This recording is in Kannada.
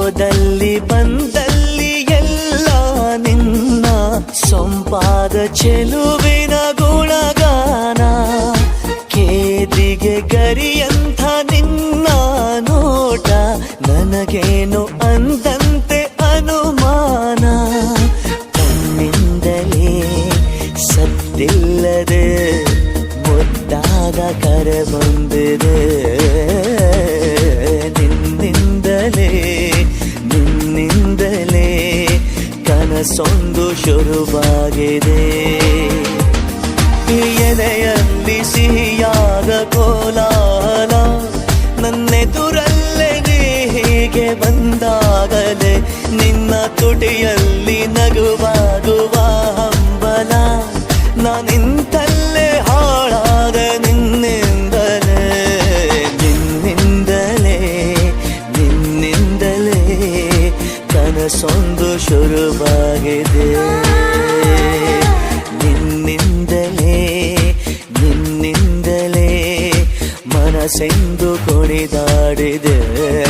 ಹೋದಲ್ಲಿ ಬಂದಲ್ಲಿ ಎಲ್ಲ ನಿನ್ನ ಸೊಂಪಾದ ಚೆಲುವಿನ ಗುಣಗಾನ. ಕೇದಿಗೆ ಗರಿಯಂಥ ನಿನ್ನ ನೋಟ ನನಗೇನು ಅಂದಂತೆ ಅನುಮಾನ. ಕಣ್ಣಿಂದಲೇ ಸದ್ದಿಲ್ಲದೆ ಮುದ್ದಾದ ಕರೆ ಬಂದಿದೆ. ನಿನ್ನಿಂದಲೇ ಕನಸೊಂದು ಶುರುವಾಗಿದೆ. ಎದೆಯಲ್ಲಿ ಸಿಹಿಯಾದ ಕೋಲಾಹಲ ನನ್ನೆದುರಲ್ಲೇ ನೀ ಹೀಗೆ ಬಂದಾಗಲೇ ನಿನ್ನ ತುಟಿಯಲ್ಲಿ ನಗುವಾಗುವ ಹಂಬಲ. ನಾನಿಂತಲ್ಲೇ ಹಾಳಾದ ನಿನ್ನಿಂದಲೇ ಕನಸೊಂದು ಶುರುವಾಗಿದೆ. ನಿನ್ನಿಂದಲೇ ಮನಸ್ಸೆಂದು ಕುಣಿದಾಡಿದೆ.